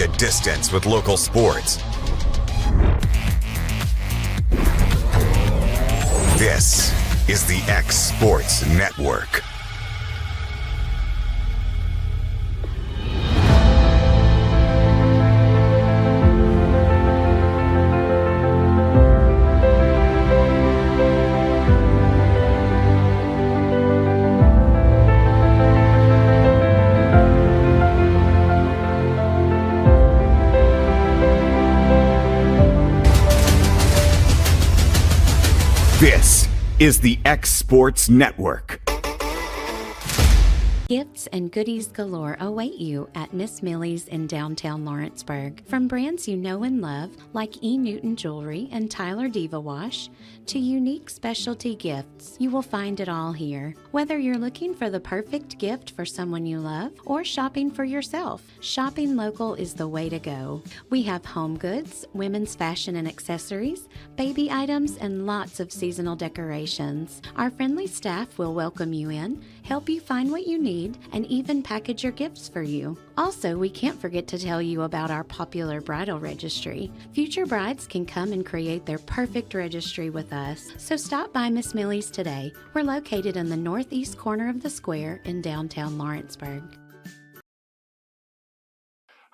the distance with local sports. This is the X Sports Network. This is the X Sports Network. Gifts and goodies galore await you at Miss Millie's in downtown Lawrenceburg. From brands you know and love, like E. Newton Jewelry and Tyler Diva Wash, to unique specialty gifts, you will find it all here. Whether you're looking for the perfect gift for someone you love or shopping for yourself, shopping local is the way to go. We have home goods, women's fashion and accessories, baby items, and lots of seasonal decorations. Our friendly staff will welcome you in, help you find what you need, and even package your gifts for you. Also, we can't forget to tell you about our popular bridal registry. Future brides can come and create their perfect registry with us. So stop by Miss Millie's today. We're located in the northeast corner of the square in downtown Lawrenceburg.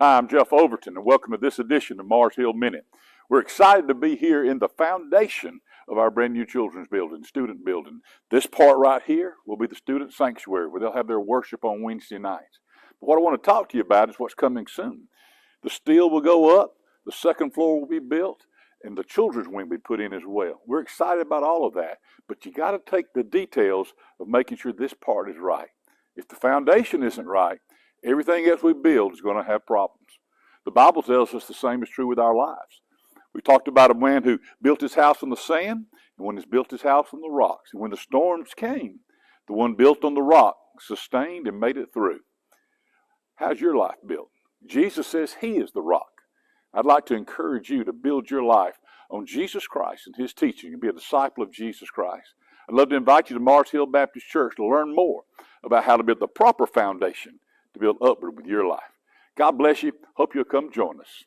Hi, I'm Jeff Overton, and welcome to this edition of Mars Hill Minute. We're excited to be here in the foundation of our brand new children's building, student building. This part right here will be the student sanctuary where they'll have their worship on Wednesday nights. But what I want to talk to you about is what's coming soon. The steel will go up, the second floor will be built, and the children's wing will be put in as well. We're excited about all of that, but you got to take the details of making sure this part is right. If the foundation isn't right, everything else we build is going to have problems. The Bible tells us the same is true with our lives. We talked about a man who built his house on the sand, and one who's built his house on the rocks. And when the storms came, the one built on the rock sustained and made it through. How's your life built? Jesus says he is the rock. I'd like to encourage you to build your life on Jesus Christ and his teaching and be a disciple of Jesus Christ. I'd love to invite you to Mars Hill Baptist Church to learn more about how to build the proper foundation to build upward with your life. God bless you. Hope you'll come join us.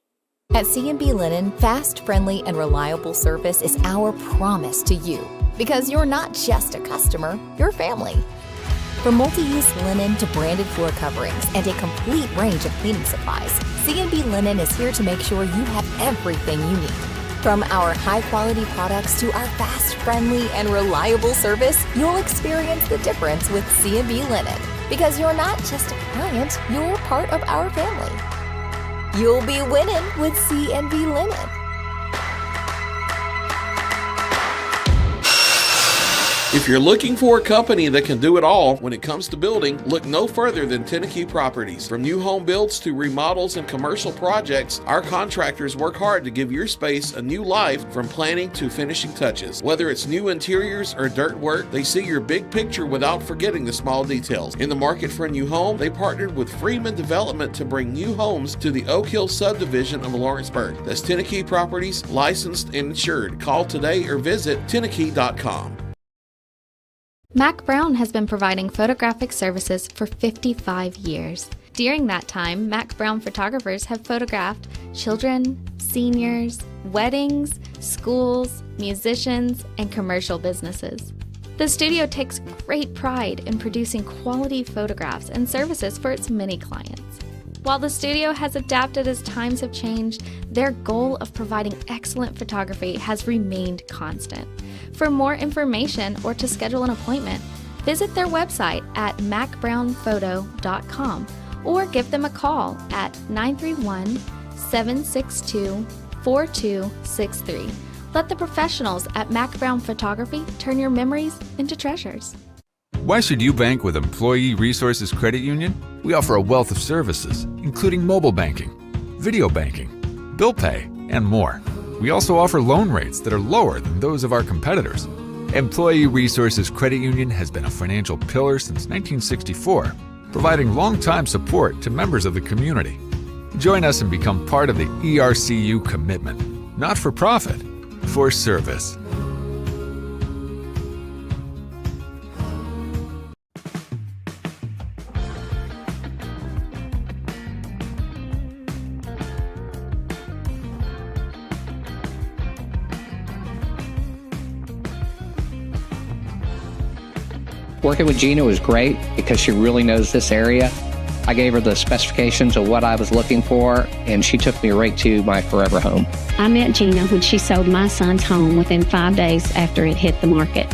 At C&B Linen, fast, friendly, and reliable service is our promise to you. Because you're not just a customer, you're family. From multi-use linen to branded floor coverings and a complete range of cleaning supplies, C&B Linen is here to make sure you have everything you need. From our high-quality products to our fast, friendly, and reliable service, you'll experience the difference with C&B Linen. Because you're not just a client, you're part of our family. You'll be winning with C&B Linen. If you're looking for a company that can do it all when it comes to building, look no further than Tenakee Properties. From new home builds to remodels and commercial projects, our contractors work hard to give your space a new life from planning to finishing touches. Whether it's new interiors or dirt work, they see your big picture without forgetting the small details. In the market for a new home, they partnered with Freeman Development to bring new homes to the Oak Hill subdivision of Lawrenceburg. That's Tenakee Properties, licensed and insured. Call today or visit tenakee.com. Mac Brown has been providing photographic services for 55 years. During that time, Mac Brown photographers have photographed children, seniors, weddings, schools, musicians, and commercial businesses. The studio takes great pride in producing quality photographs and services for its many clients. While the studio has adapted as times have changed, their goal of providing excellent photography has remained constant. For more information or to schedule an appointment, visit their website at macbrownphoto.com or give them a call at 931-762-4263. Let the professionals at Mac Brown Photography turn your memories into treasures. Why should you bank with Employee Resources Credit Union? We offer a wealth of services, including mobile banking, video banking, bill pay, and more. We also offer loan rates that are lower than those of our competitors. Employee Resources Credit Union has been a financial pillar since 1964, providing long-time support to members of the community. Join us and become part of the ERCU commitment. Not for profit, for service. Working with Gina was great because she really knows this area. I gave her the specifications of what I was looking for, and she took me right to my forever home. I met Gina when she sold my son's home within 5 days after it hit the market.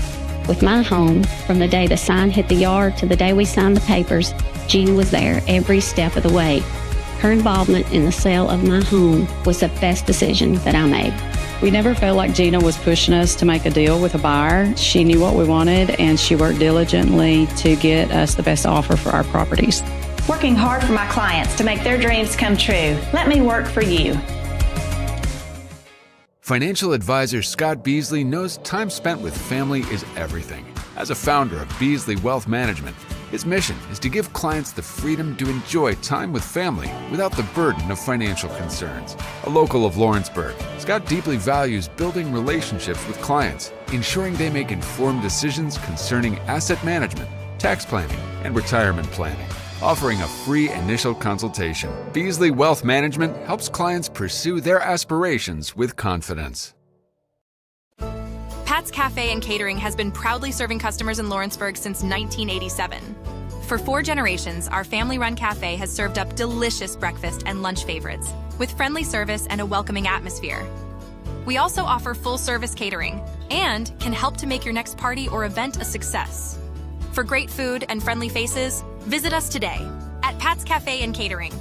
With my home, from the day the sign hit the yard to the day we signed the papers, Gina was there every step of the way. Her involvement in the sale of my home was the best decision that I made. We never felt like Gina was pushing us to make a deal with a buyer. She knew what we wanted, and she worked diligently to get us the best offer for our properties. Working hard for my clients to make their dreams come true. Let me work for you. Financial advisor Scott Beasley knows time spent with family is everything. As a founder of Beasley Wealth Management, his mission is to give clients the freedom to enjoy time with family without the burden of financial concerns. A local of Lawrenceburg, Scott deeply values building relationships with clients, ensuring they make informed decisions concerning asset management, tax planning, and retirement planning. Offering a free initial consultation, Beasley Wealth Management helps clients pursue their aspirations with confidence. Pat's Cafe and Catering has been proudly serving customers in Lawrenceburg since 1987. For 4 generations, our family-run cafe has served up delicious breakfast and lunch favorites, with friendly service and a welcoming atmosphere. We also offer full-service catering and can help to make your next party or event a success. For great food and friendly faces, visit us today at Pat's Cafe and Catering.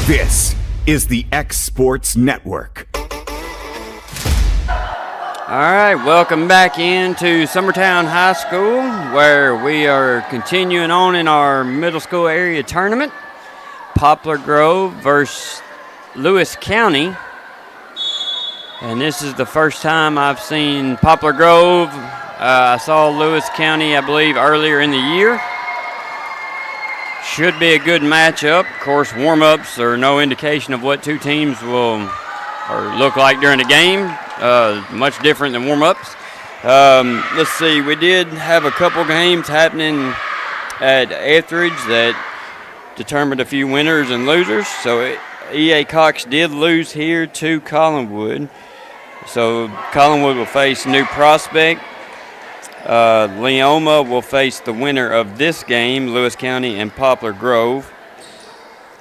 This is the X Sports Network. All right, welcome back into Summertown High School, where we are continuing on in our middle school area tournament. Poplar Grove versus Lewis County. And this is the first time I've seen Poplar Grove. I saw Lewis County, I believe, earlier in the year. Should be a good matchup. Of course, warm-ups are no indication of what two teams will or look like during the game. Much different than warm-ups. Let's see, we did have a couple games happening at Etheridge that determined a few winners and losers. So E.A. Cox did lose here to Collinwood. So Collinwood will face New Prospect. Leoma will face the winner of this game, Lewis County and Poplar Grove.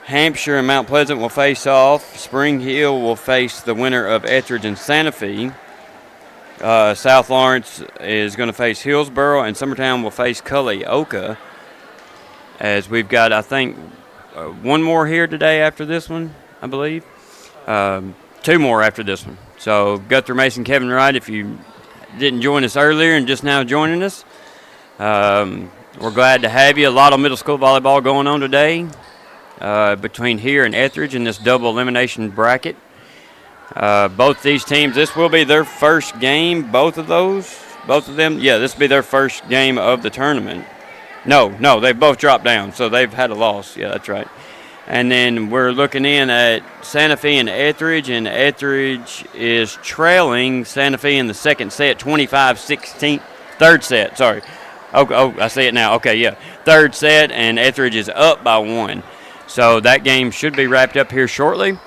Hampshire and Mount Pleasant will face off. Spring Hill will face the winner of Etheridge and Santa Fe. South Lawrence is going to face Hillsboro, and Summertown will face Culleoka. As we've got, I think, one more here today after this one, I believe. 2 more after this one. So Guthrie Mason, Kevin Wright, if you didn't join us earlier and just now joining us, we're glad to have you. A lot of middle school volleyball going on today. Between here and Etheridge in this double elimination bracket. Both these teams, this will be their first game, both of them. Yeah, this will be their first game of the tournament. No, they've both dropped down, so they've had a loss. Yeah, that's right. And then we're looking in at Santa Fe and Etheridge is trailing Santa Fe in the second set, 25-16. Third set, sorry. Oh, I see it now. Okay, yeah. Third set, and Etheridge is up by 1. So that game should be wrapped up here shortly.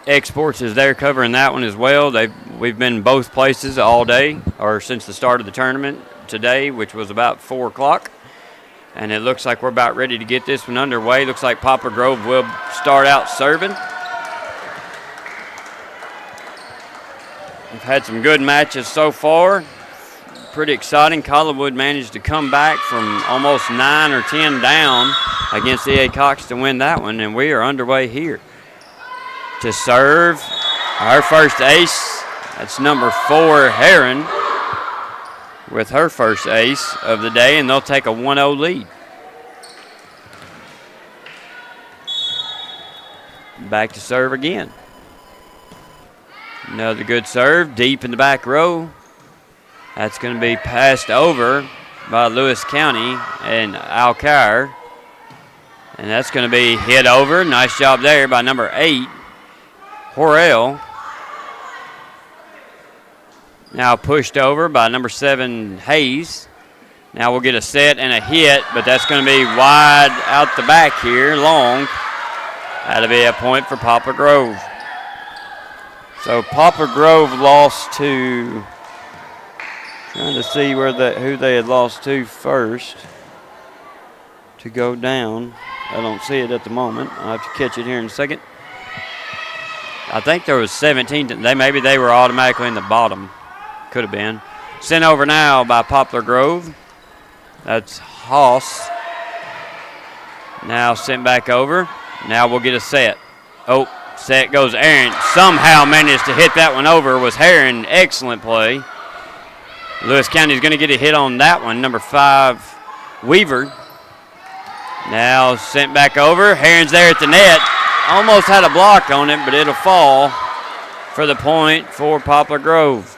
Exports is there covering that one as well. We've been both places all day, or since the start of the tournament today, which was about 4 o'clock. And it looks like we're about ready to get this one underway. Looks like Poplar Grove will start out serving. We've had some good matches so far. Pretty exciting. Collinwood managed to come back from almost 9 or 10 down against E.A. Cox to win that one, and we are underway here. To serve, our first ace, that's number 4, Heron, with her first ace of the day, and they'll take a 1-0 lead. Back to serve again. Another good serve, deep in the back row. That's going to be passed over by Lewis County and Alcar. And that's going to be hit over. Nice job there by number 8, Horrell. Now pushed over by number 7, Hayes. Now we'll get a set and a hit, but that's going to be wide out the back here, long. That'll be a point for Poplar Grove. So Poplar Grove lost to, trying to see who they had lost to first to go down. I don't see it at the moment. I'll have to catch it here in a second. I think there was 17. Maybe they were automatically in the bottom. Could have been. Sent over now by Poplar Grove. That's Haas. Now sent back over. Now we'll get a set. Oh, set goes Aaron. Somehow managed to hit that one over. Was Heron. Excellent play. Lewis County is going to get a hit on that one. Number 5, Weaver. Now sent back over. Heron's there at the net. Almost had a block on it, but it'll fall for the point for Poplar Grove,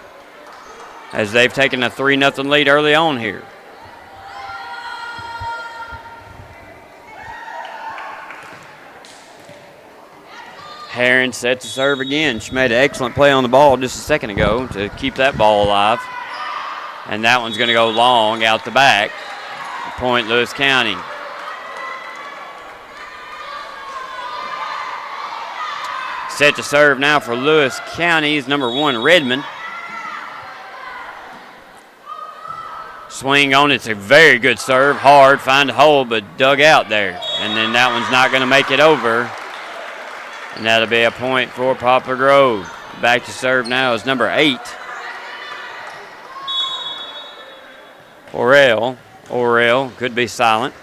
as they've taken a 3-0 lead early on here. Heron set to serve again. She made an excellent play on the ball just a second ago to keep that ball alive. And that one's going to go long out the back. Point Lewis County. Set to serve now for Lewis County's number 1, Redmond. Swing on it's a very good serve. Hard, find a hole, but dug out there. And then that one's not going to make it over. And that'll be a point for Poplar Grove. Back to serve now is number 8. Orel could be silent.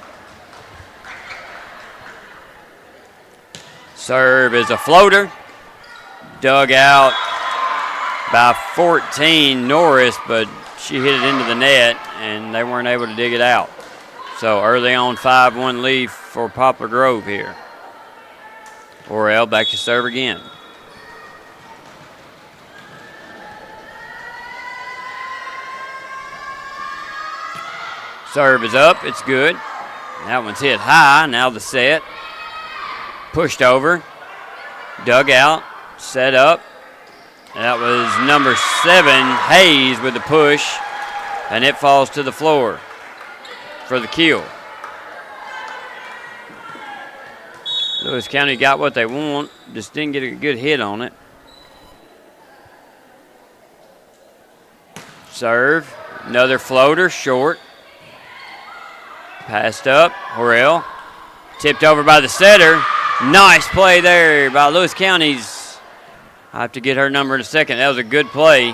Serve is a floater. Dug out by 14 Norris, but she hit it into the net, and they weren't able to dig it out. So early on, 5-1 lead for Poplar Grove here. Orel back to serve again. Serve is up. It's good. That one's hit high. Now the set. Pushed over. Dug out. Set up. That was number 7, Hayes, with the push. And it falls to the floor for the kill. Lewis County got what they want. Just didn't get a good hit on it. Serve. Another floater. Short. Passed up. Horrell. Tipped over by the setter. Nice play there by Lewis County's. I have to get her number in a second. That was a good play.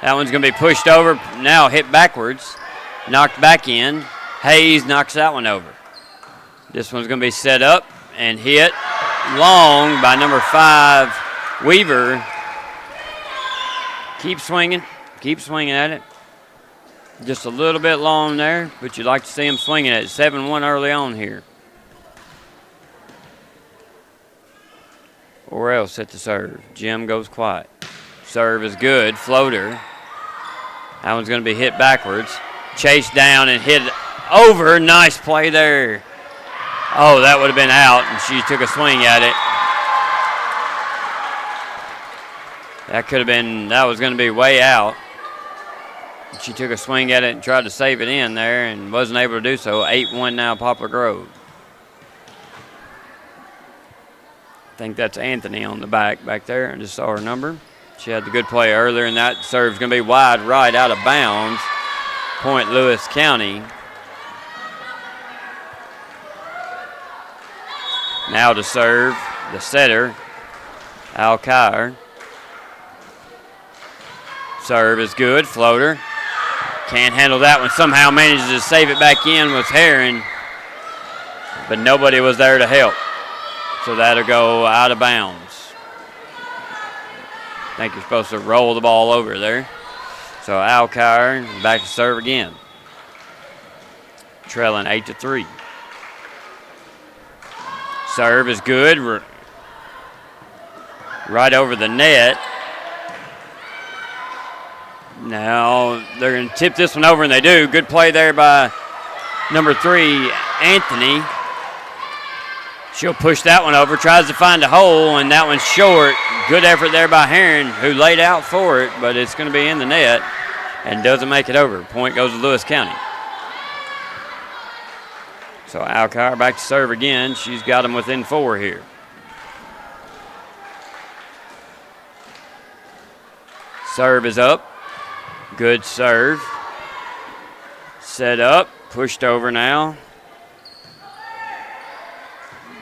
That one's going to be pushed over. Now hit backwards. Knocked back in. Hayes knocks that one over. This one's going to be set up and hit long by number 5, Weaver. Keep swinging at it. Just a little bit long there, but you'd like to see him swinging at it. 7-1 early on here. Orel set to serve. Jim goes quiet. Serve is good. Floater. That one's going to be hit backwards. Chased down and hit over. Nice play there. Oh, that would have been out, and she took a swing at it. That was going to be way out. She took a swing at it and tried to save it in there and wasn't able to do so. 8-1 now, Poplar Grove. I think that's Anthony on the back there. I just saw her number. She had the good play earlier, and that serve's going to be wide right out of bounds. Point Lewis County. Now to serve the setter, Al Kyer. Serve is good. Floater. Can't handle that one. Somehow manages to save it back in with Heron, but nobody was there to help. So that'll go out of bounds. I think you're supposed to roll the ball over there. So Al Kyer back to serve again. Trailing 8-3. Serve is good. Right over the net. Now they're going to tip this one over, and they do. Good play there by number 3, Anthony. She'll push that one over, tries to find a hole, and that one's short. Good effort there by Heron, who laid out for it, but it's going to be in the net. and doesn't make it over. Point goes to Lewis County. So Alcar back to serve again. She's got them within 4 here. Serve is up. Good serve. Set up. Pushed over now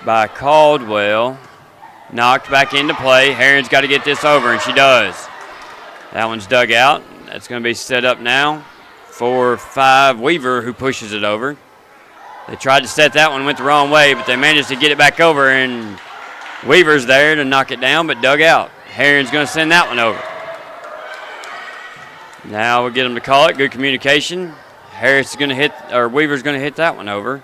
by Caldwell. Knocked back into play. Herron's got to get this over, and she does. That one's dug out. That's going to be set up now for 5 Weaver, who pushes it over. They tried to set that one, went the wrong way, but they managed to get it back over, and Weaver's there to knock it down, but dug out. Herron's going to send that one over. Now we'll get them to call it. Good communication. Harris is going to hit, or Weaver's going to hit that one over.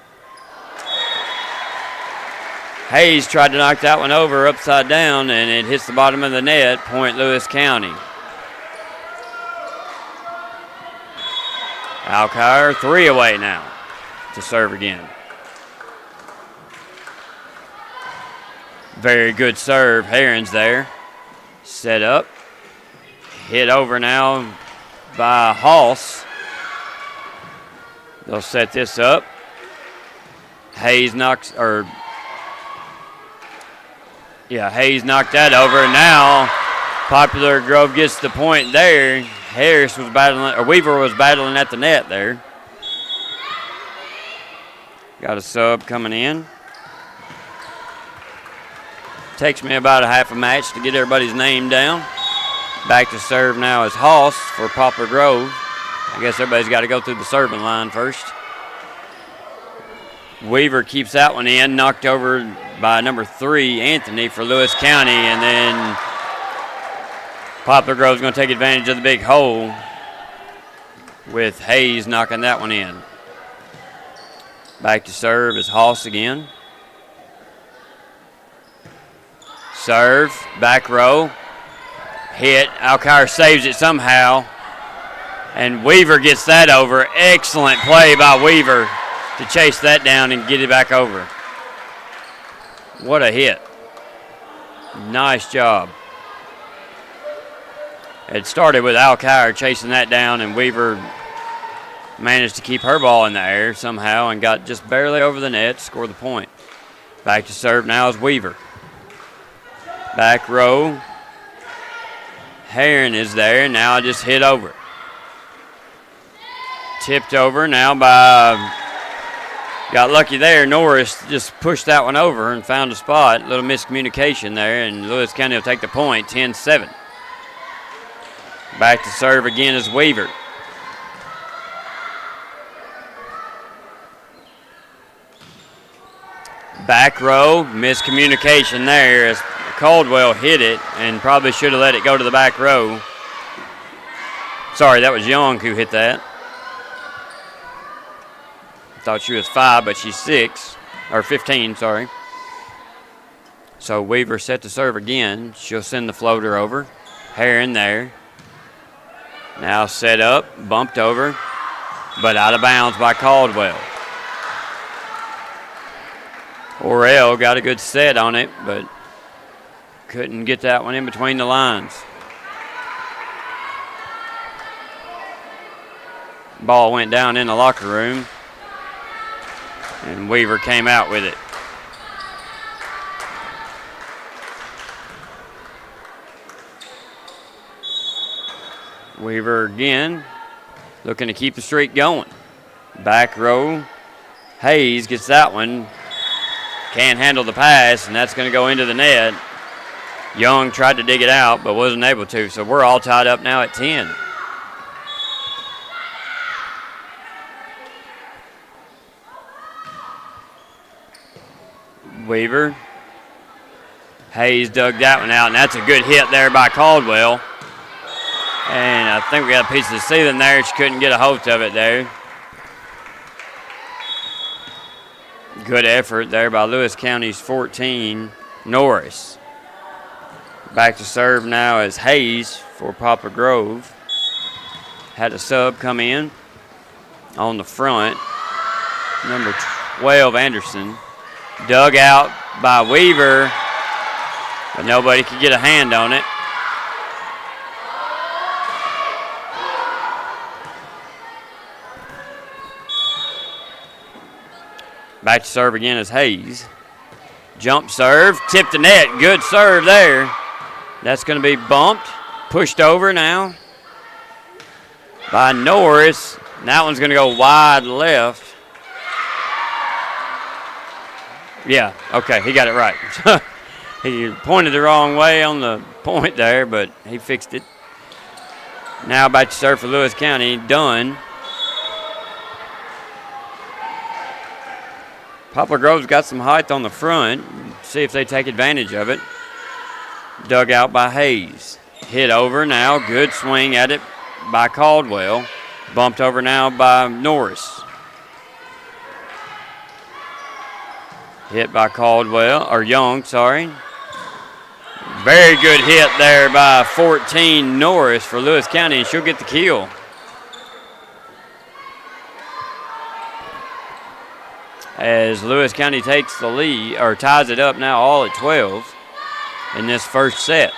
Hayes tried to knock that one over upside down, and it hits the bottom of the net. Point Lewis County. Alcar 3 away now to serve again. Very good serve. Herron's there. Set up. Hit over now by Hoss. They'll set this up. Hayes knocks, Hayes knocked that over. Now Poplar Grove gets the point there. Harris was battling, or Weaver was battling at the net there. Got a sub coming in. Takes me about a half a match to get everybody's name down. Back to serve now is Hoss for Poplar Grove. I guess everybody's got to go through the serving line first. Weaver keeps that one in, knocked over by number 3, Anthony, for Lewis County, and then Poplar Grove's going to take advantage of the big hole with Hayes knocking that one in. Back to serve is Hoss again. Serve, back row, hit. Alcar saves it somehow, and Weaver gets that over. Excellent play by Weaver to chase that down and get it back over. What a hit. Nice job. It started with Alcar chasing that down, and Weaver managed to keep her ball in the air somehow and got just barely over the net to score the point. Back to serve now is Weaver. Back row. Herron is there. Now just hit over. Tipped over now by, got lucky there. Norris just pushed that one over and found a spot. Little miscommunication there, and Lewis County will take the point, 10-7. Back to serve again is Weaver. Back row, miscommunication there as Caldwell hit it and probably should have let it go to the back row. Sorry, that was Young who hit that. Thought she was 5, but she's 6, or 15, sorry. So Weaver set to serve again. She'll send the floater over. Herron there. Now set up, bumped over, but out of bounds by Caldwell. Orell got a good set on it, but couldn't get that one in between the lines. Ball went down in the locker room, and Weaver came out with it. Weaver again, looking to keep the streak going. Back row, Hayes gets that one. Can't handle the pass, and that's going to go into the net. Young tried to dig it out, but wasn't able to, so we're all tied up now at 10. Weaver. Hayes dug that one out, and that's a good hit there by Caldwell. And I think we got a piece of the ceiling there. She couldn't get a hold of it there. Good effort there by Lewis County's 14, Norris. Back to serve now is Hayes for Poplar Grove. Had a sub come in on the front. Number 12, Anderson. Dug out by Weaver, but nobody could get a hand on it. Back to serve again is Hayes. Jump serve, tip the net. Good serve there. That's going to be bumped, pushed over now by Norris. And that one's going to go wide left. Yeah, okay, he got it right. He pointed the wrong way on the point there, but he fixed it. Now back to serve for Lewis County. Dunn. Poplar Grove's got some height on the front. See if they take advantage of it. Dug out by Hayes. Hit over now. Good swing at it by Caldwell. Bumped over now by Norris. Hit by Caldwell, or Young, sorry. Very good hit there by 14 Norris for Lewis County, and she'll get the kill. As Lewis County takes the lead, or ties it up now all at 12 in this first set.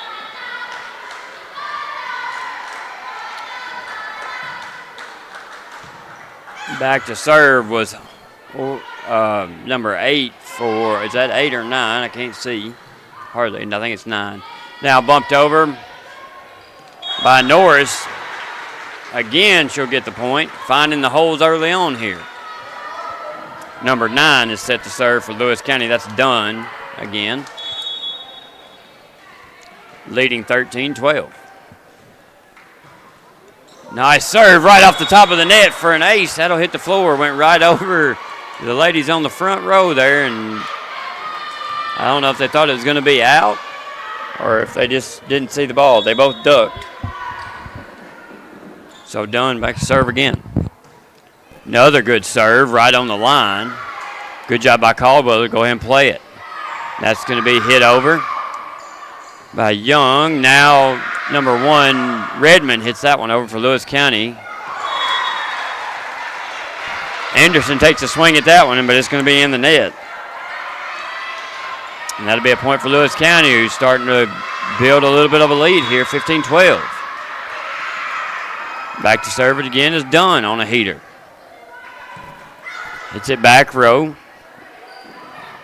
Back to serve was number 8 for, is that 8 or 9? I can't see. Hardly, I think it's 9. Now bumped over by Norris. Again, she'll get the point, finding the holes early on here. Number 9 is set to serve for Lewis County. That's Dunn again. Leading 13-12. Nice serve right off the top of the net for an ace. That'll hit the floor. Went right over the ladies on the front row there, and I don't know if they thought it was going to be out or if they just didn't see the ball. They both ducked. So Dunn back to serve again. Another good serve right on the line. Good job by Caldwell to go ahead and play it. That's going to be hit over by Young. Now number 1, Redmond, hits that one over for Lewis County. Anderson takes a swing at that one, but it's going to be in the net. And that'll be a point for Lewis County, who's starting to build a little bit of a lead here, 15-12. Back to serve it again is Dunn on a heater. Hits it back row.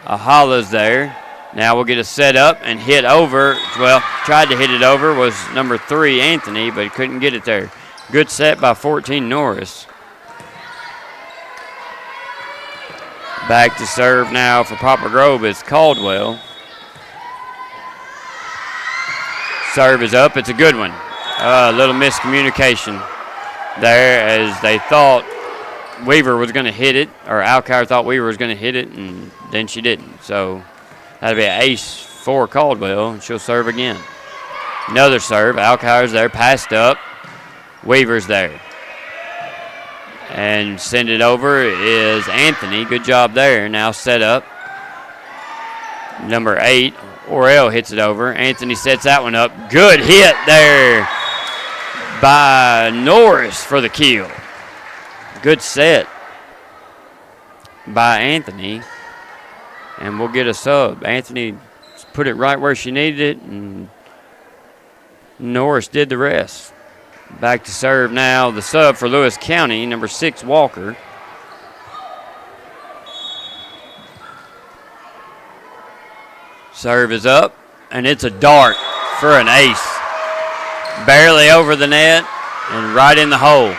Ahala's there. Now we'll get a set up and hit over. Well, tried to hit it over was number 3, Anthony, but couldn't get it there. Good set by 14, Norris. Back to serve now for Poplar Grove is Caldwell. Serve is up. It's a good one. A little miscommunication there as they thought Weaver was going to hit it, or Alkire thought Weaver was going to hit it, and then she didn't. So that'll be an ace for Caldwell, and she'll serve again. Another serve. Alkire's there, passed up. Weaver's there. And send it over is Anthony. Good job there. Now set up. Number 8, Orell hits it over. Anthony sets that one up. Good hit there by Norris for the kill. Good set by Anthony. And we'll get a sub. Anthony put it right where she needed it, and Norris did the rest. Back to serve now, the sub for Lewis County, number 6, Walker. Serve is up, and it's a dart for an ace. Barely over the net and right in the hole.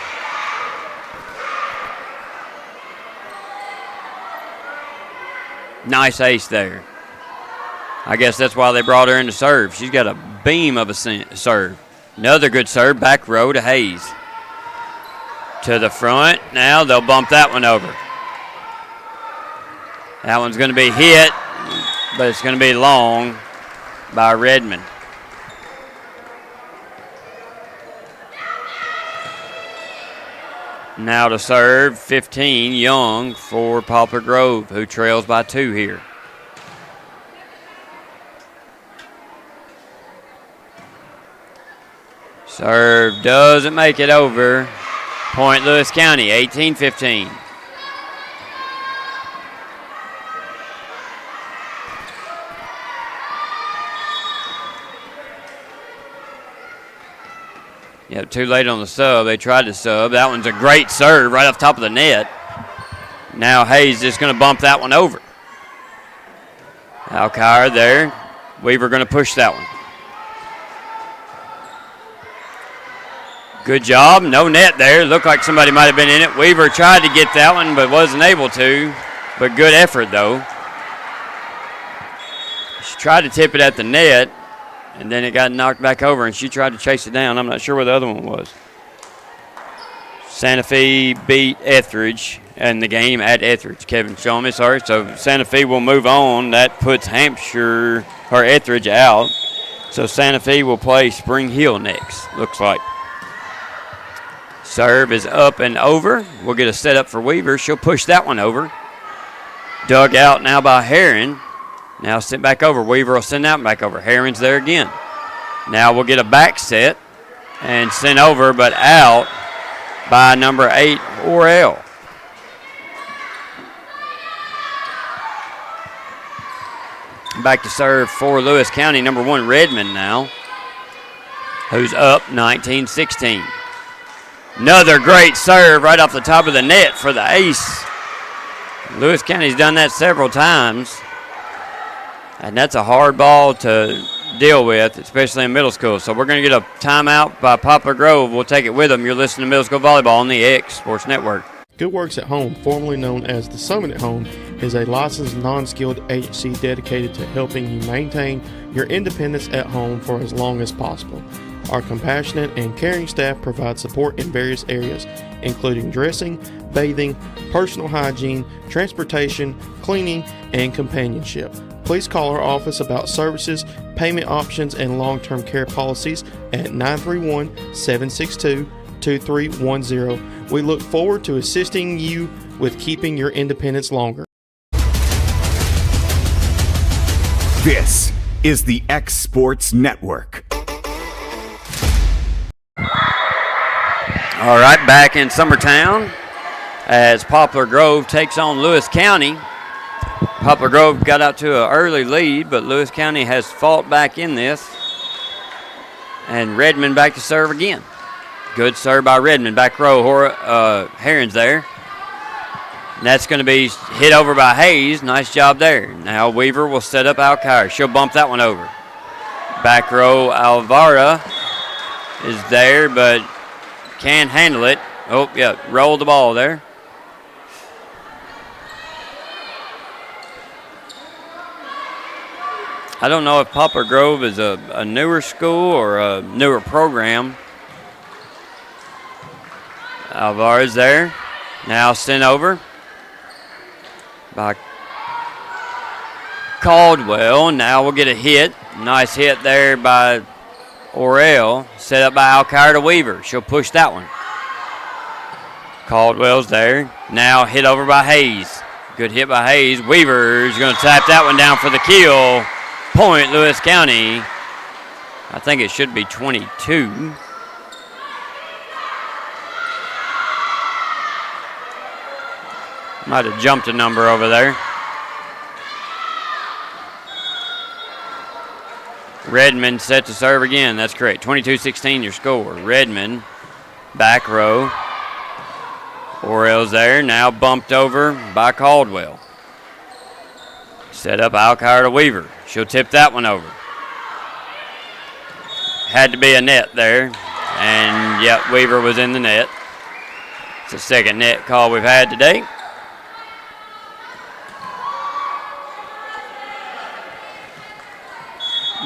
Nice ace there. I guess that's why they brought her in to serve. She's got a beam of a serve. Another good serve, back row to Hayes. To the front. Now they'll bump that one over. That one's going to be hit, but it's going to be long by Redmond. Now to serve, 15, Young for Poplar Grove, who trails by 2 here. Serve doesn't make it over. Point Lewis County, 18-15. Yep, too late on the sub. They tried to sub. That one's a great serve right off top of the net. Now Hayes is going to bump that one over. Alkire there. Weaver going to push that one. Good job. No net there. Looked like somebody might have been in it. Weaver tried to get that one but wasn't able to. But good effort, though. She tried to tip it at the net, and then it got knocked back over, and she tried to chase it down. I'm not sure where the other one was. Santa Fe beat Etheridge in the game at Etheridge. Kevin showing me, sorry. So Santa Fe will move on. That puts Etheridge out. So Santa Fe will play Spring Hill next, looks like. Serve is up and over. We'll get a setup for Weaver. She'll push that one over. Dug out now by Herron. Now sent back over. Weaver will send that one back over. Herron's there again. Now we'll get a back set and sent over, but out by number 8, Orel. Back to serve for Lewis County, number 1, Redmond now, who's up 19-16. Another great serve right off the top of the net for the ace. Lewis County's done that several times, and that's a hard ball to deal with, especially in middle school. So we're going to get a timeout by Poplar Grove. We'll take it with them. You're listening to Middle School Volleyball on the X Sports Network. Good Works at Home, formerly known as the Summit at Home, is a licensed non-skilled agency dedicated to helping you maintain your independence at home for as long as possible. Our compassionate and caring staff provide support in various areas, including dressing, bathing, personal hygiene, transportation, cleaning, and companionship. Please call our office about services, payment options, and long-term care policies at 931-762-2310. We look forward to assisting you with keeping your independence longer. This is the X Sports Network. All right, back in Summertown as Poplar Grove takes on Lewis County. Poplar Grove got out to an early lead, but Lewis County has fought back in this. And Redmond back to serve again. Good serve by Redmond. Back row, Herron's there. And that's going to be hit over by Hayes. Nice job there. Now Weaver will set up Alkire. She'll bump that one over. Back row, Alvara is there, but can't handle it. Oh, yeah, rolled the ball there. I don't know if Poplar Grove is a newer school or a newer program. Alvarez there. Now sent over by Caldwell. Now we'll get a hit. Nice hit there by Orel. Set up by Alkire to Weaver. She'll push that one. Caldwell's there. Now hit over by Hayes. Good hit by Hayes. Weaver's going to tap that one down for the kill. Point, Lewis County. I think it should be 22. Might have jumped a number over there. Redmond set to serve again. That's correct. 22-16 your score. Redmond, back row. Orel's there. Now bumped over by Caldwell. Set up Alkire to Weaver. She'll tip that one over. Had to be a net there. And, yep, Weaver was in the net. It's the second net call we've had today.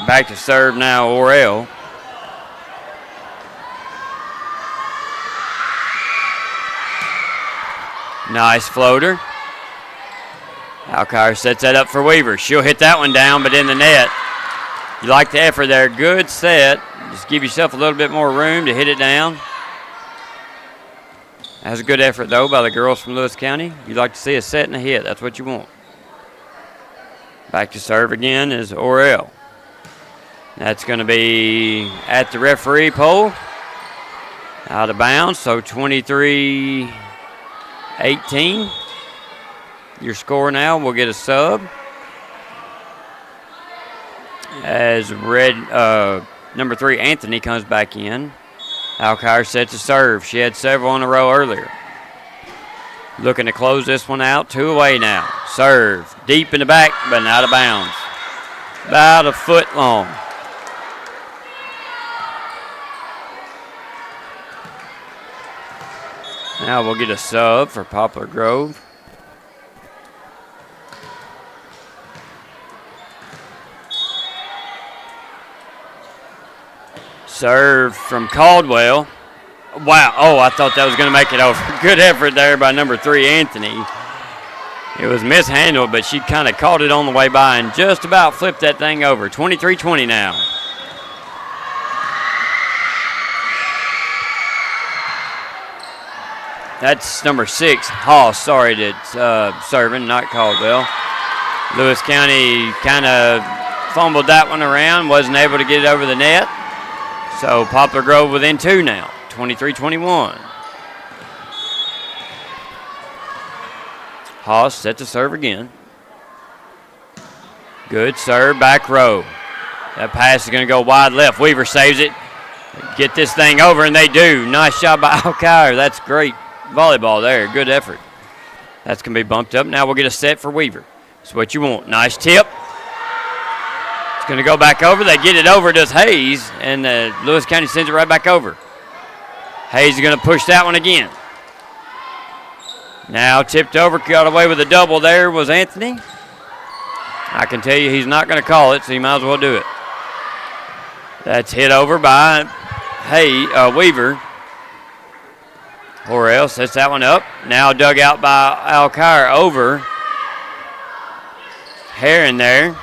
Back to serve now, Orel. Nice floater. Alkire sets that up for Weaver. She'll hit that one down, but in the net. You like the effort there. Good set. Just give yourself a little bit more room to hit it down. That was a good effort, though, by the girls from Lewis County. You'd like to see a set and a hit. That's what you want. Back to serve again is Orel. That's going to be at the referee pole. Out of bounds, so 23-18. Your score now, we'll get a sub. As number 3, Anthony, comes back in. Alkire set to serve. She had several in a row earlier. Looking to close this one out. 2 away now. Serve deep in the back, but out of bounds. About a foot long. Now we'll get a sub for Poplar Grove. Serve from Caldwell. Wow. Oh, I thought that was going to make it over. Good effort there by number 3, Anthony. It was mishandled, but she kind of caught it on the way by and just about flipped that thing over. 23-20 now. That's number 6, Hoss. Sorry, that's serving, not Caldwell. Lewis County kind of fumbled that one around, wasn't able to get it over the net. So Poplar Grove within 2 now, 23-21. Hoss set to serve again. Good serve, back row. That pass is going to go wide left. Weaver saves it. Get this thing over, and they do. Nice job by Alkire. That's great volleyball there. Good effort. That's going to be bumped up. Now we'll get a set for Weaver. That's what you want. Nice tip. It's going to go back over. They get it over, does Hayes, and Lewis County sends it right back over. Hayes is going to push that one again. Now tipped over, got away with a double there was Anthony. I can tell you he's not going to call it, so he might as well do it. That's hit over by Weaver. Horrell sets that one up. Now dug out by Alkire over. Heron there.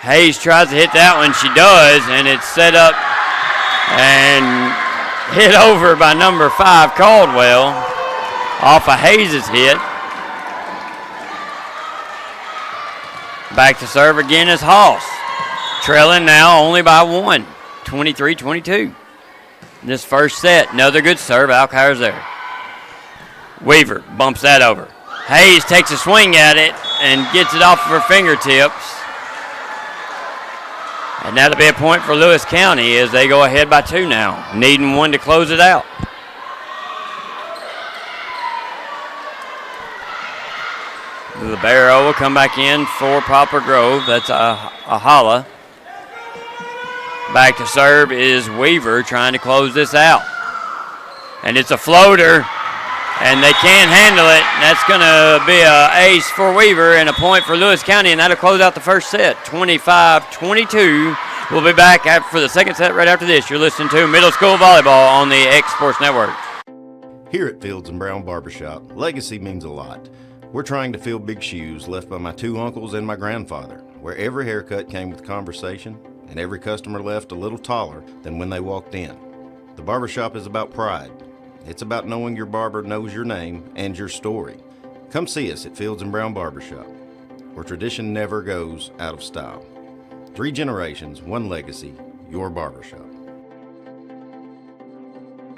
Hayes tries to hit that one. She does, and it's set up and hit over by number 5, Caldwell. Off of Hayes' hit. Back to serve again is Hoss. Trailing now only by 1. 23-22. This first set, another good serve. Alkire's there. Weaver bumps that over. Hayes takes a swing at it and gets it off of her fingertips. And that'll be a point for Lewis County as they go ahead by 2 now, needing 1 to close it out. Libero will come back in for Poplar Grove. That's a holla. Back to serve is Weaver trying to close this out. And it's a floater, and they can't handle it. That's going to be an ace for Weaver and a point for Lewis County, and that'll close out the first set, 25-22. We'll be back for the second set right after this. You're listening to Middle School Volleyball on the X Sports Network. Here at Fields & Brown Barbershop, legacy means a lot. We're trying to fill big shoes left by my 2 uncles and my grandfather, where every haircut came with conversation and every customer left a little taller than when they walked in. The barbershop is about pride. It's about knowing your barber knows your name and your story. Come see us at Fields & Brown Barbershop, where tradition never goes out of style. 3 generations, 1 legacy, your barbershop.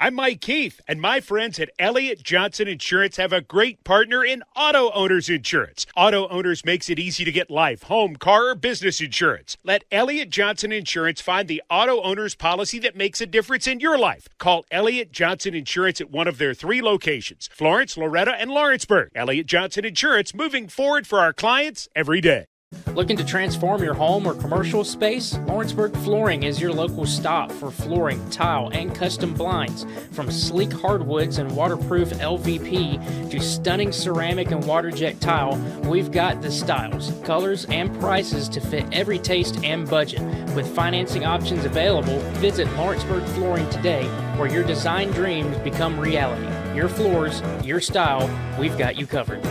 I'm Mike Keith, and my friends at Elliott Johnson Insurance have a great partner in Auto Owners Insurance. Auto Owners makes it easy to get life, home, car, or business insurance. Let Elliott Johnson Insurance find the Auto Owners policy that makes a difference in your life. Call Elliott Johnson Insurance at one of their 3 locations, Florence, Loretta, and Lawrenceburg. Elliott Johnson Insurance, moving forward for our clients every day. Looking to transform your home or commercial space? Lawrenceburg Flooring is your local stop for flooring, tile, and custom blinds. From sleek hardwoods and waterproof LVP to stunning ceramic and water jet tile, we've got the styles, colors, and prices to fit every taste and budget. With financing options available, visit Lawrenceburg Flooring today, where your design dreams become reality. Your floors, your style, we've got you covered.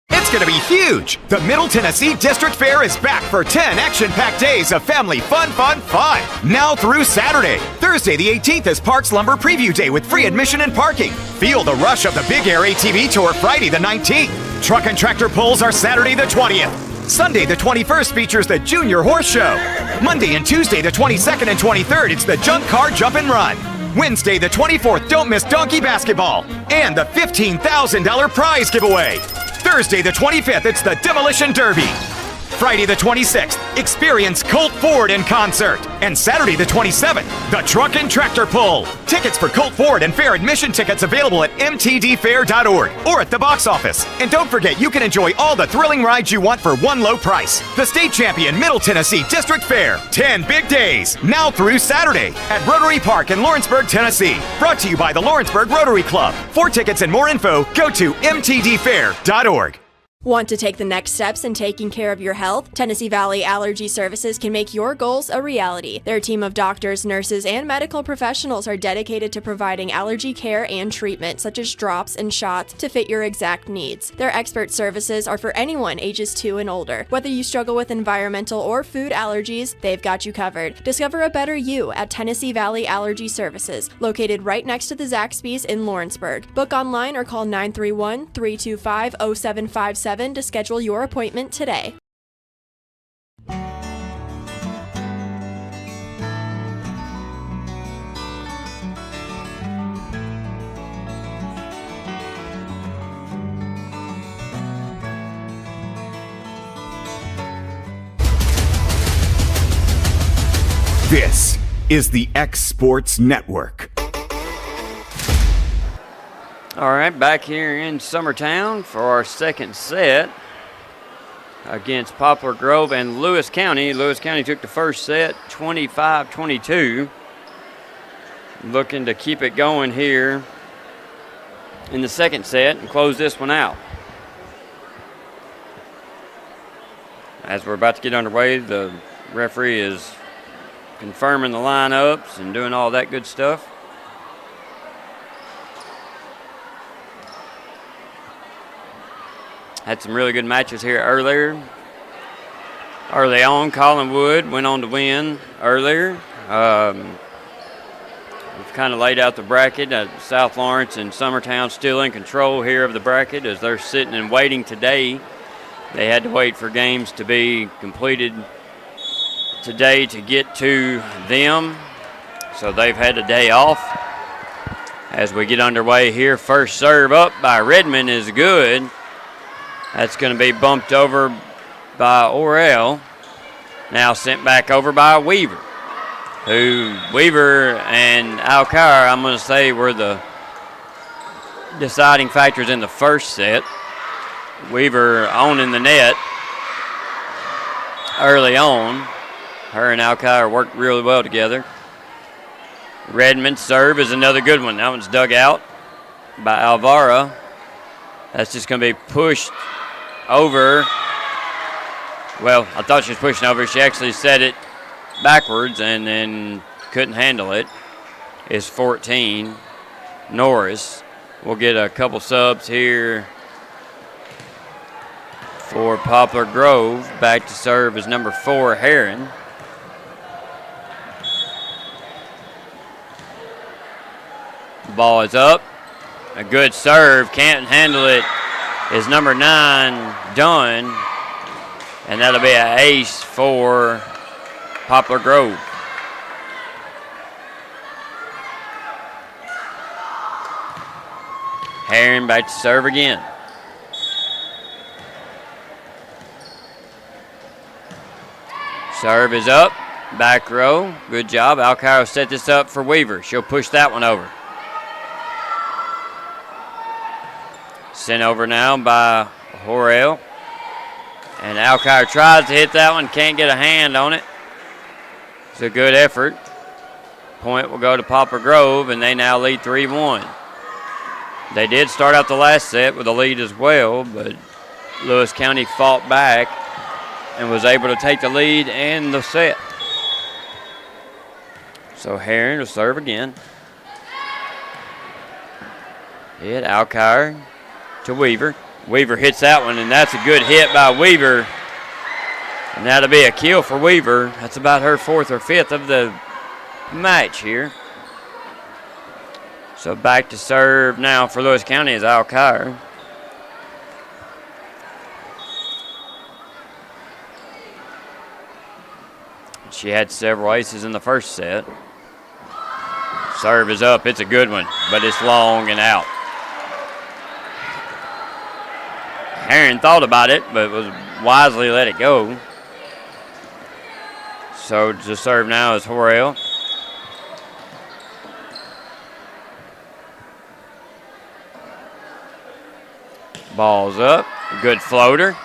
It's going to be huge! The Middle Tennessee District Fair is back for 10 action-packed days of family fun! Now through Saturday. Thursday the 18th is Parks Lumber Preview Day with free admission and parking. Feel the rush of the Big Air ATV Tour Friday the 19th. Truck and tractor pulls are Saturday the 20th. Sunday the 21st features the Junior Horse Show. Monday and Tuesday the 22nd and 23rd, it's the Junk Car Jump and Run. Wednesday the 24th, don't miss Donkey Basketball and the $15,000 prize giveaway. Thursday the 25th, it's the Demolition Derby. Friday the 26th, experience Colt Ford in concert. And Saturday the 27th, the Truck and Tractor Pull. Tickets for Colt Ford and fair admission tickets available at mtdfair.org or at the box office. And don't forget, you can enjoy all the thrilling rides you want for one low price. The state champion Middle Tennessee District Fair. 10 big days, now through Saturday at Rotary Park in Lawrenceburg, Tennessee. Brought to you by the Lawrenceburg Rotary Club. For tickets and more info, go to mtdfair.org. Want to take the next steps in taking care of your health? Tennessee Valley Allergy Services can make your goals a reality. Their team of doctors, nurses, and medical professionals are dedicated to providing allergy care and treatment, such as drops and shots, to fit your exact needs. Their expert services are for anyone ages 2 and older. Whether you struggle with environmental or food allergies, they've got you covered. Discover a better you at Tennessee Valley Allergy Services, located right next to the Zaxby's in Lawrenceburg. Book online or call 931-325-0757 to schedule your appointment today. This is the X Sports Network. All right, back here in Summertown for our second set against Poplar Grove and Lewis County. Lewis County took the first set 25-22. Looking to keep it going here in the second set and close this one out. As we're about to get underway, the referee is confirming the lineups and doing all that good stuff. Had some really good matches here early on. Collinwood went on to win earlier. We've kind of laid out the bracket. South Lawrence and Summertown still in control here of the bracket as they're sitting and waiting today. They had to wait for games to be completed today to get to them, so they've had a day off. As we get underway here, first serve up by Redmond is good. That's going to be bumped over by Orell. Now sent back over by Weaver. Weaver and Alcar, I'm going to say, were the deciding factors in the first set. Weaver owning the net early on. Her and Alcar worked really well together. Redmond's serve is another good one. That one's dug out by Alvara. That's just going to be pushed over. Well, I thought she was pushing over. She actually set it backwards and then couldn't handle it. It's 14. Norris will get a couple subs here for Poplar Grove. Back to serve is number 4, Heron. Ball is up. A good serve. Can't handle it is number 9, Dunn. And that'll be an ace for Poplar Grove. Heron back to serve again. Serve is up. Back row. Good job. Alcaro set this up for Weaver. She'll push that one over. Sent over now by Horrell. And Alcar tries to hit that one. Can't get a hand on it. It's a good effort. Point will go to Poplar Grove, and they now lead 3-1. They did start out the last set with a lead as well, but Lewis County fought back and was able to take the lead and the set. So Heron will serve again. Hit Alcar to Weaver. Weaver hits that one, and that's a good hit by Weaver. And that'll be a kill for Weaver. That's about her 4th or 5th of the match here. So back to serve now for Lewis County is Alcar. She had several aces in the first set. Serve is up. It's a good one, but it's long and out. Heron thought about it, but was wisely let it go. So to serve now is Horrell. Ball's up. Good floater.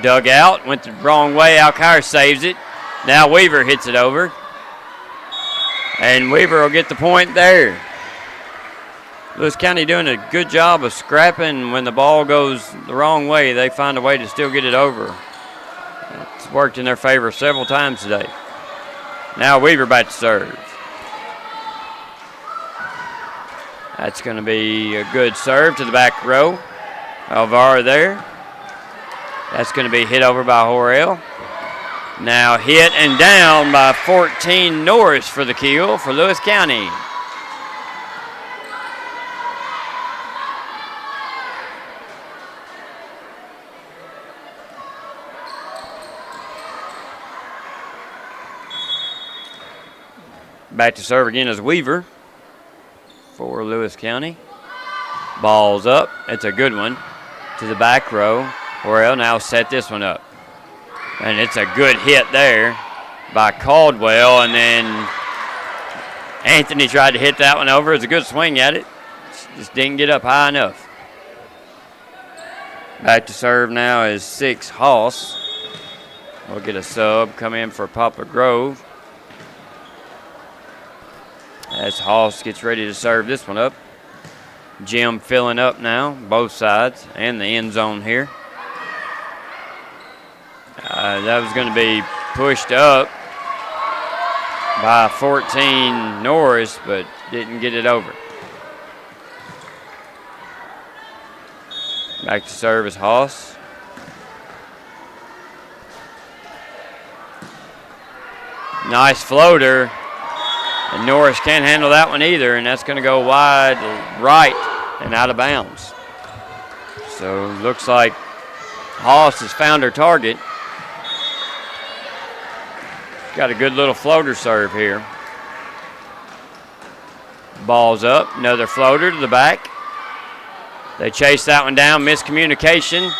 Dug out. Went the wrong way. Alkire saves it. Now Weaver hits it over. And Weaver will get the point there. Lewis County doing a good job of scrapping. When the ball goes the wrong way, they find a way to still get it over. It's worked in their favor several times today. Now Weaver back to serve. That's going to be a good serve to the back row. Alvaro there. That's going to be hit over by Horrell. Now hit and down by 14 Norris for the kill for Lewis County. Back to serve again is Weaver for Lewis County. Ball's up. It's a good one to the back row. Horrell now set this one up. And it's a good hit there by Caldwell. And then Anthony tried to hit that one over. It's a good swing at it. Just didn't get up high enough. Back to serve now is 6 Hoss. We'll get a sub come in for Poplar Grove. As Hoss gets ready to serve this one up. Jim filling up now, both sides, and the end zone here. That was going to be pushed up by 14 Norris, but didn't get it over. Back to serve is Hoss. Nice floater. And Norris can't handle that one either, and that's going to go wide right and out of bounds. So looks like Hoss has found her target. Got a good little floater serve here. Ball's up, another floater to the back. They chase that one down, miscommunication.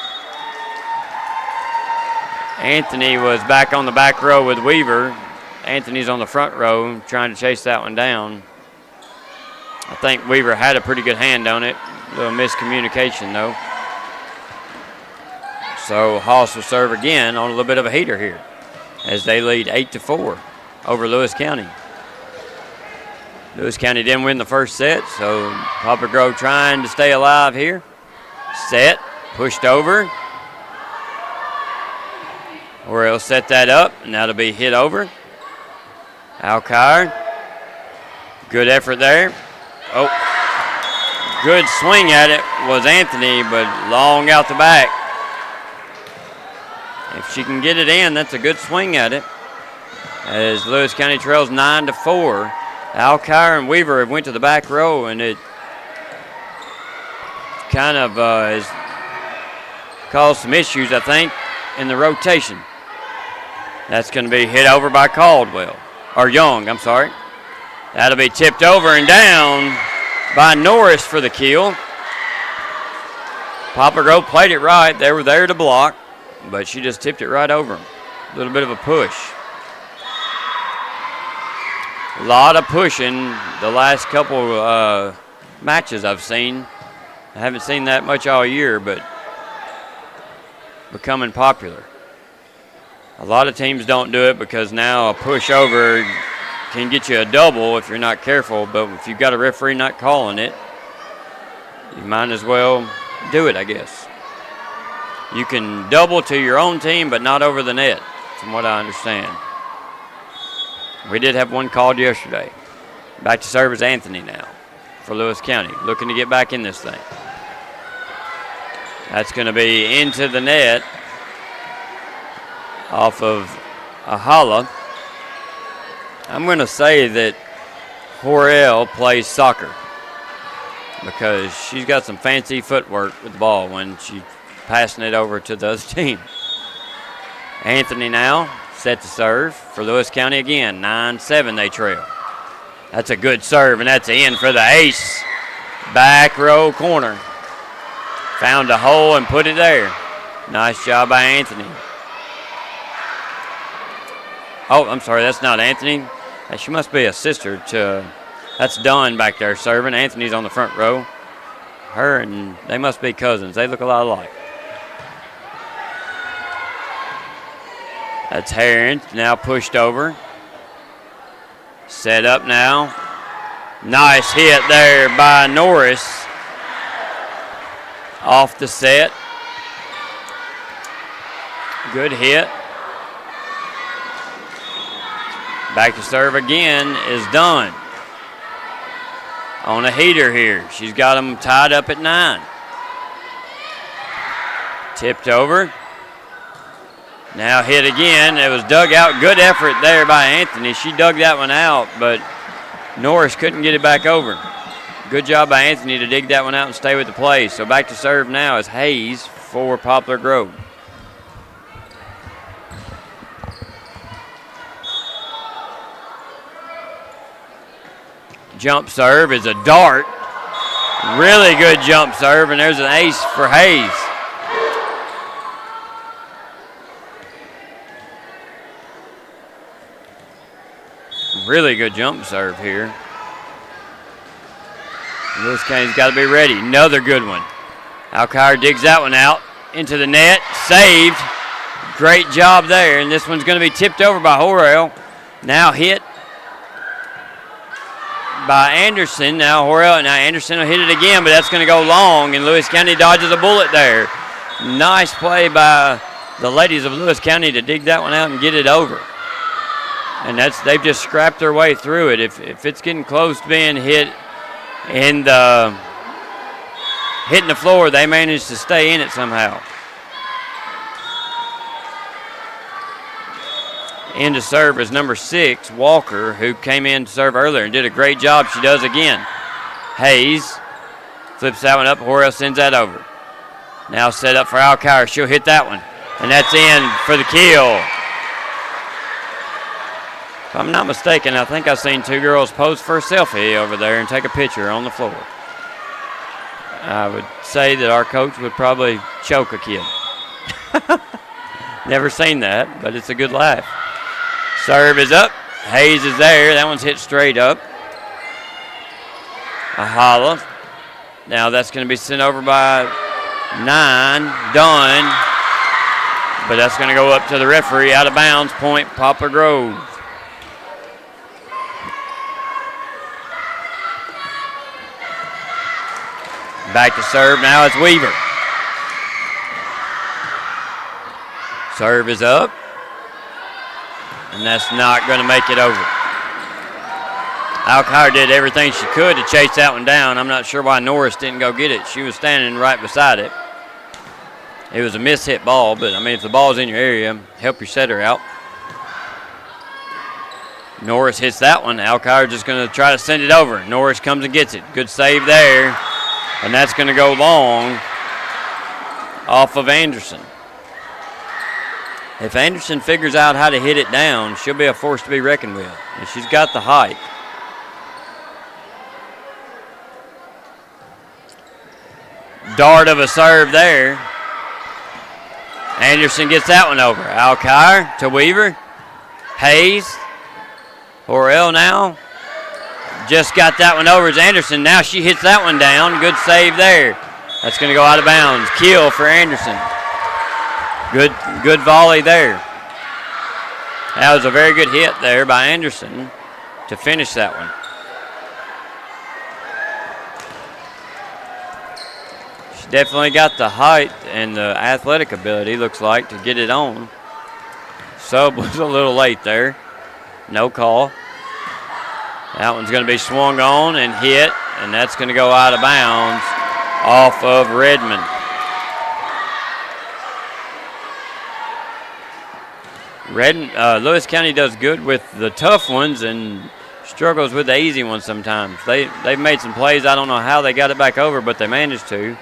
Anthony was back on the back row with Weaver. Anthony's on the front row trying to chase that one down. I think Weaver had a pretty good hand on it. A little miscommunication, though. So Hoss will serve again on a little bit of a heater here as they lead 8-4 over Lewis County. Lewis County didn't win the first set, so Poplar Grove trying to stay alive here. Set, pushed over. Horrell set that up, and that'll be hit over. Alkire, good effort there. Oh, good swing at it was Anthony, but long out the back. If she can get it in, that's a good swing at it. As Lewis County trails 9-4. Alkire and Weaver have went to the back row, and it kind of has caused some issues, I think, in the rotation. That's going to be hit over by Caldwell. Or Young, I'm sorry. That'll be tipped over and down by Norris for the kill. Poplar Grove played it right. They were there to block, but she just tipped it right over him. A little bit of a push. A lot of pushing the last couple matches I've seen. I haven't seen that much all year, but becoming popular. A lot of teams don't do it because now a push over can get you a double if you're not careful, but if you've got a referee not calling it, you might as well do it, I guess. You can double to your own team, but not over the net, from what I understand. We did have one called yesterday. Back to serve is Anthony now for Lewis County, looking to get back in this thing. That's going to be into the net off of Ahala. I'm going to say that Horrell plays soccer because she's got some fancy footwork with the ball when she's passing it over to the other team. Anthony now set to serve for Lewis County again. 9-7 they trail. That's a good serve, and that's in for the ace. Back row corner. Found a hole and put it there. Nice job by Anthony. Oh, I'm sorry, that's not Anthony. She must be a sister to, that's Dawn back there serving. Anthony's on the front row. Her and they must be cousins. They look a lot alike. That's Heron, now pushed over. Set up now. Nice hit there by Norris. Off the set. Good hit. Back to serve again is Dunn. On a heater here. She's got them tied up at 9. Tipped over. Now hit again. It was dug out. Good effort there by Anthony. She dug that one out, but Norris couldn't get it back over. Good job by Anthony to dig that one out and stay with the play. So back to serve now is Hayes for Poplar Grove. Jump serve is a dart. Really good jump serve, and there's an ace for Hayes. Really good jump serve here. Lewis County's got to be ready. Another good one. Alkire digs that one out into the net. Saved. Great job there, and this one's going to be tipped over by Horrell. Now hit by Anderson. Now Anderson will hit it again, but that's going to go long, and Lewis County dodges a bullet there. Nice play by the ladies of Lewis County to dig that one out and get it over. And they've just scrapped their way through it. If it's getting close to being hit in hitting the floor, they manage to stay in it somehow. In to serve is number 6, Walker, who came in to serve earlier and did a great job. She does again. Hayes flips that one up. Horrell sends that over. Now set up for Alkire. She'll hit that one. And that's in for the kill. If I'm not mistaken, I think I've seen 2 girls pose for a selfie over there and take a picture on the floor. I would say that our coach would probably choke a kid. Never seen that, but it's a good laugh. Serve is up. Hayes is there. That one's hit straight up. A holla. Now that's going to be sent over by 9. Done. But that's going to go up to the referee. Out of bounds. Point Poplar Grove. Back to serve now it's Weaver. Serve is up. And that's not going to make it over. Alkire did everything she could to chase that one down. I'm not sure why Norris didn't go get it. She was standing right beside it. It was a miss-hit ball, but, I mean, if the ball's in your area, help your setter out. Norris hits that one. Alkire just going to try to send it over. Norris comes and gets it. Good save there. And that's going to go long off of Anderson. If Anderson figures out how to hit it down, she'll be a force to be reckoned with. And she's got the height. Dart of a serve there. Anderson gets that one over. Alkire to Weaver. Hayes. Horrell now. Just got that one over as Anderson. Now she hits that one down. Good save there. That's going to go out of bounds. Kill for Anderson. Good volley there. That was a very good hit there by Anderson to finish that one. She definitely got the height and the athletic ability, looks like, to get it on. Sub was a little late there. No call. That one's going to be swung on and hit, and that's going to go out of bounds off of Redmond. Lewis County does good with the tough ones and struggles with the easy ones sometimes. They've made some plays. I don't know how they got it back over, but they managed to.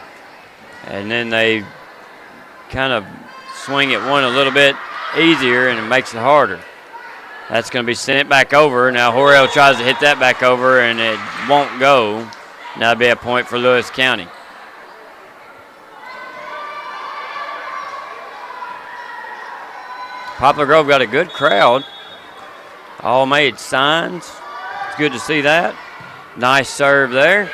And then they kind of swing at one a little bit easier, and it makes it harder. That's going to be sent back over. Now Horrell tries to hit that back over, and it won't go. Now it'll be a point for Lewis County. Poplar Grove got a good crowd. All made signs. It's good to see that. Nice serve there.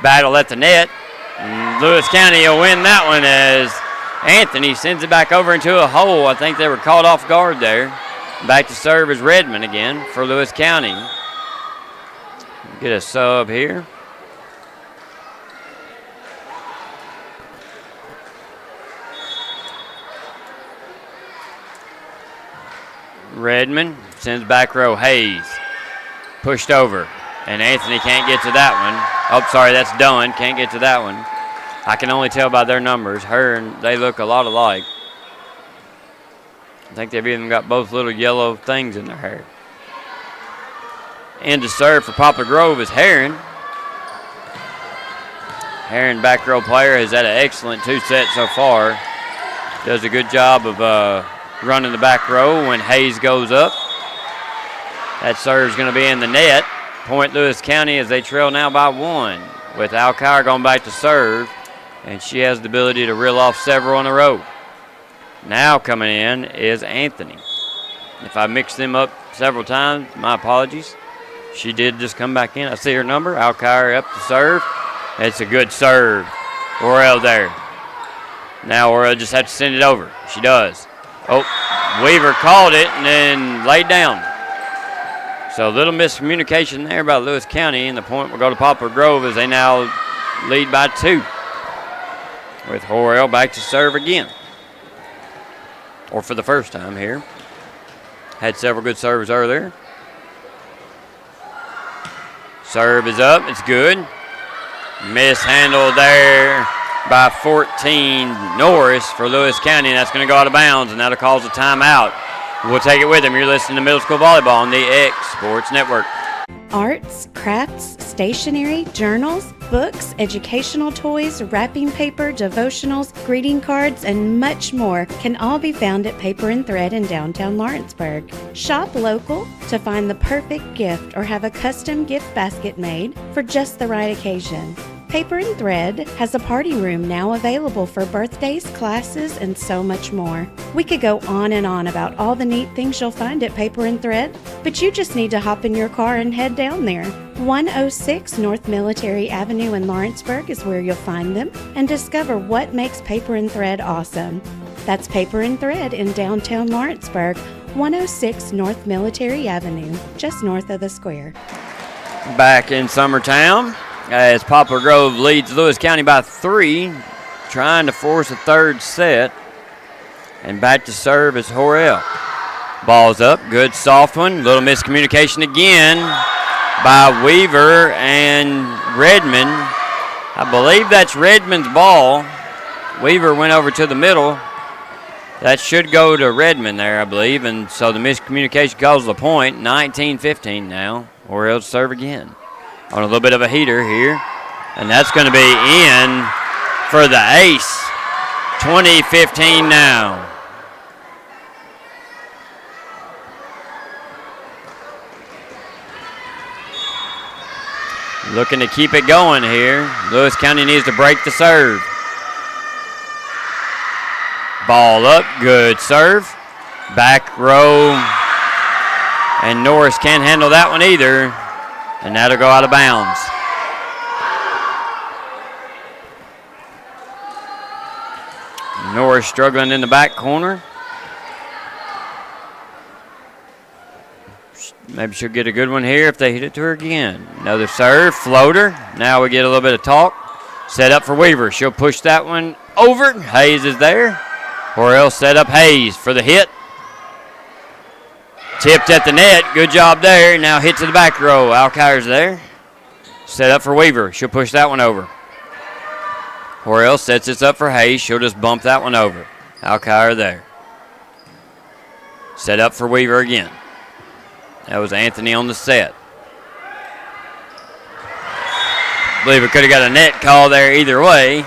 Battle at the net. And Lewis County will win that one as Anthony sends it back over into a hole. I think they were caught off guard there. Back to serve is Redmond again for Lewis County. Get a sub here. Redmond sends back row Hayes. Pushed over. And Anthony can't get to that one. Oh, sorry, that's Dunn. Can't get to that one. I can only tell by their numbers. They look a lot alike. I think they've even got both little yellow things in their hair. In to serve for Poplar Grove is Heron. Heron, back row player, has had an excellent 2 sets so far. Does a good job of running the back row when Hayes goes up. That serve's going to be in the net. Point Lewis County as they trail now by 1 with Alkire going back to serve, and she has the ability to reel off several in a row. Now coming in is Anthony. If I mixed them up several times, my apologies. She did just come back in. I see her number. Alkire up to serve. It's a good serve. Orel there. Now Orel just has to send it over. She does. Oh, Weaver called it and then laid down. So a little miscommunication there by Lewis County, and the point will go to Poplar Grove as they now lead by 2. With Horrell back to serve again. Or for the first time here. Had several good serves earlier. Serve is up, it's good. Mishandled there by 14 Norris for Lewis County, and that's going to go out of bounds, and that'll cause a timeout. We'll take it with them. You're listening to Middle School Volleyball on the X Sports Network. Arts, crafts, stationery, journals, books, educational toys, wrapping paper, devotionals, greeting cards, and much more can all be found at Paper and Thread in downtown Lawrenceburg. Shop local to find the perfect gift or have a custom gift basket made for just the right occasion. Paper and Thread has a party room now available for birthdays, classes, and so much more. We could go on and on about all the neat things you'll find at Paper and Thread, but you just need to hop in your car and head down there. 106 North Military Avenue in Lawrenceburg is where you'll find them and discover what makes Paper and Thread awesome. That's Paper and Thread in downtown Lawrenceburg, 106 North Military Avenue, just north of the square. Back in Summertown, as Poplar Grove leads Lewis County by 3, trying to force a third set. And back to serve is Horrell. Ball's up, good soft one. Little miscommunication again by Weaver and Redmond. I believe that's Redmond's ball. Weaver went over to the middle. That should go to Redmond there, I believe. And so the miscommunication causes the point. 19-15 now. Horrell to serve again. On a little bit of a heater here. And that's going to be in for the ace. 20-15 now. Looking to keep it going here. Lewis County needs to break the serve. Ball up, good serve. Back row. And Norris can't handle that one either. And that'll go out of bounds. Norris struggling in the back corner. Maybe she'll get a good one here if they hit it to her again. Another serve, floater. Now we get a little bit of talk. Set up for Weaver. She'll push that one over. Hayes is there. Horrell set up Hayes for the hit. Tipped at the net. Good job there. Now hit to the back row. Alkire's there. Set up for Weaver. She'll push that one over. Horrell sets this up for Hayes. She'll just bump that one over. Alkire there. Set up for Weaver again. That was Anthony on the set. I believe we could have got a net call there either way.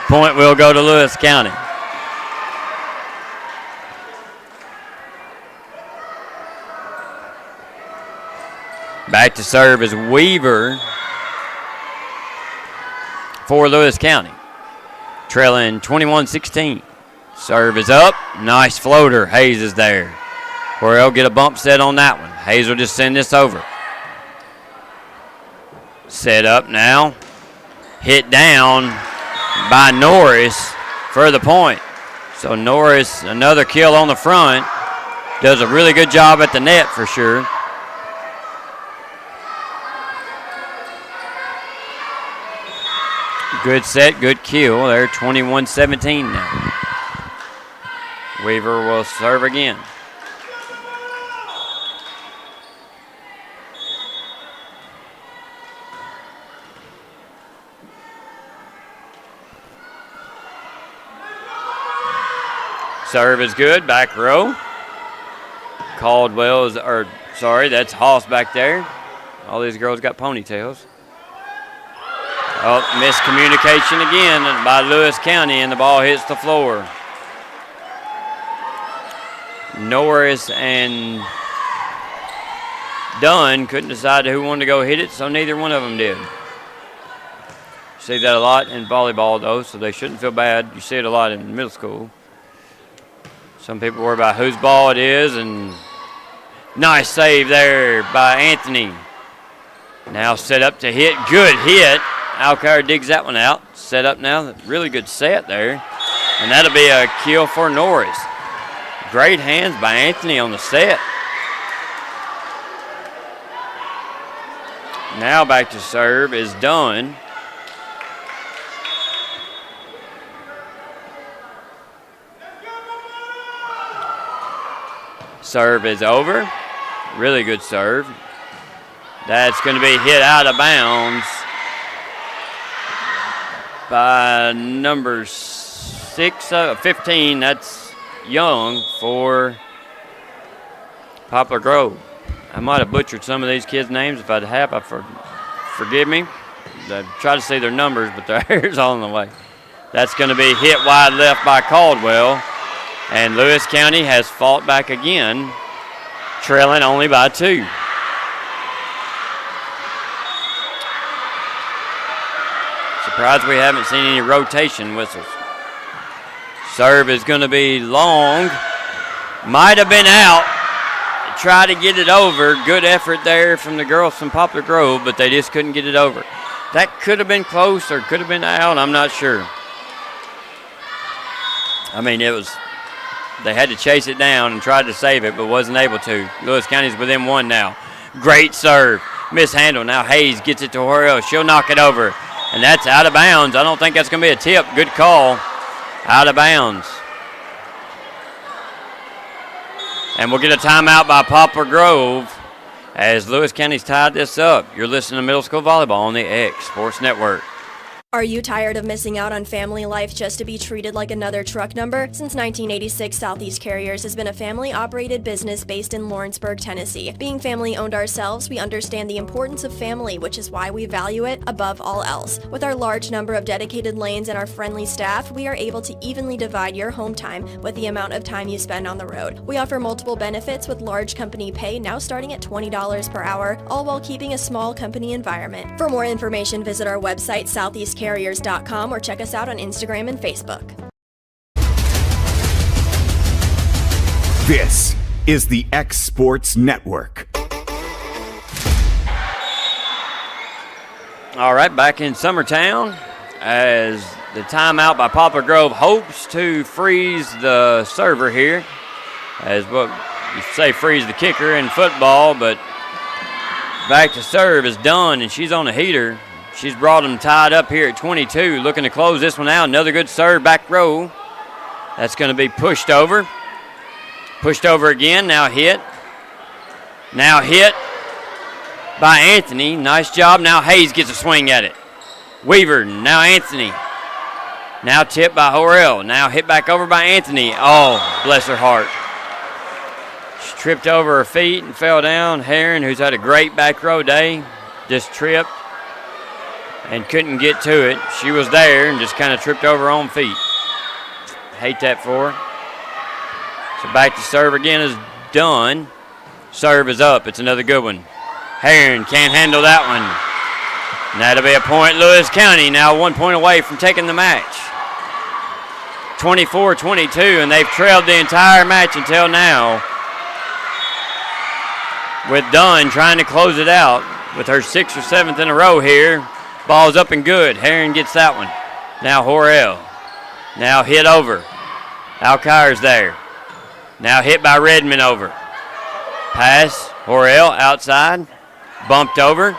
Point will go to Lewis County. Back to serve is Weaver for Lewis County. Trailing 21-16. Serve is up. Nice floater. Hayes is there. Horrell get a bump set on that one. Hayes will just send this over. Set up now. Hit down by Norris for the point. So Norris, another kill on the front. Does a really good job at the net for sure. Good set, good kill. They're 21-17 now. Weaver will serve again. Serve is good, back row. Caldwell is, that's Hoss back there. All these girls got ponytails. Oh, miscommunication again by Lewis County, and the ball hits the floor. Norris and Dunn couldn't decide who wanted to go hit it, so neither one of them did. See that a lot in volleyball, though, so they shouldn't feel bad. You see it a lot in middle school. Some people worry about whose ball it is, and nice save there by Anthony. Now set up to hit. Good hit. Alcar digs that one out. Set up now. Really good set there. And that'll be a kill for Norris. Great hands by Anthony on the set. Now back to serve is Dunn. Serve is over. Really good serve. That's going to be hit out of bounds by number 15. That's Young for Poplar Grove. I might have butchered some of these kids' names. If I have, forgive me. I try to see their numbers, but their hair's all in the way. That's going to be hit wide left by Caldwell. And Lewis County has fought back again, trailing only by 2. Surprised we haven't seen any rotation whistles. Serve is going to be long. Might have been out. Try to get it over. Good effort there from the girls from Poplar Grove, but they just couldn't get it over. That could have been close or could have been out. I'm not sure. I mean, they had to chase it down and tried to save it, but wasn't able to. Lewis County's within 1 now. Great serve. Mishandle. Now Hayes gets it to Horrell. She'll knock it over. And that's out of bounds. I don't think that's going to be a tip. Good call. Out of bounds. And we'll get a timeout by Poplar Grove as Lewis County's tied this up. You're listening to Middle School Volleyball on the X Sports Network. Are you tired of missing out on family life just to be treated like another truck number? Since 1986, Southeast Carriers has been a family-operated business based in Lawrenceburg, Tennessee. Being family-owned ourselves, we understand the importance of family, which is why we value it above all else. With our large number of dedicated lanes and our friendly staff, we are able to evenly divide your home time with the amount of time you spend on the road. We offer multiple benefits with large company pay now starting at $20 per hour, all while keeping a small company environment. For more information, visit our website, southeastcarriers.com, or check us out on Instagram and Facebook. This is the X Sports Network. All right, back in Summertown as the timeout by Poplar Grove hopes to freeze the server here. As what you say, freeze the kicker in football, but back to serve is Dunn, and she's on a heater. She's brought them tied up here at 22, looking to close this one out. Another good serve back row. That's going to be pushed over. Pushed over again, now hit. Now hit by Anthony. Nice job. Now Hayes gets a swing at it. Weaver, now Anthony. Now tipped by Horrell. Now hit back over by Anthony. Oh, bless her heart. She tripped over her feet and fell down. Heron, who's had a great back row day, just tripped and couldn't get to it. She was there and just kind of tripped over her own feet. Hate that for her. So back to serve again is Dunn. Serve is up. It's another good one. Heron can't handle that one. And that'll be a point. Lewis County now 1 point away from taking the match. 24-22, and they've trailed the entire match until now. with Dunn trying to close it out with her 6th or 7th in a row here. Ball's up and good. Herring gets that one. Now Horrell. Now hit over. Alkire's there. Now hit by Redmond over. Pass. Horrell outside. Bumped over.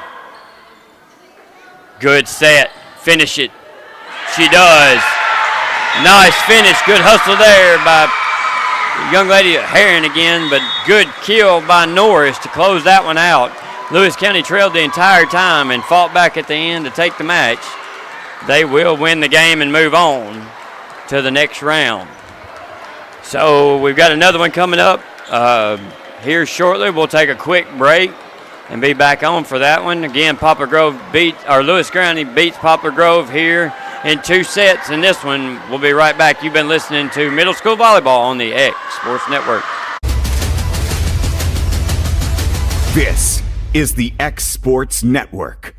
Good set. Finish it. She does. Nice finish. Good hustle there by the young lady Herring again, but good kill by Norris to close that one out. Lewis County trailed the entire time and fought back at the end to take the match. They will win the game and move on to the next round. So we've got another one coming up here shortly. We'll take a quick break and be back on for that one. Again, Lewis County beats Poplar Grove here in 2 sets, and this one we'll be right back. You've been listening to Middle School Volleyball on the X Sports Network. This is the X Sports Network.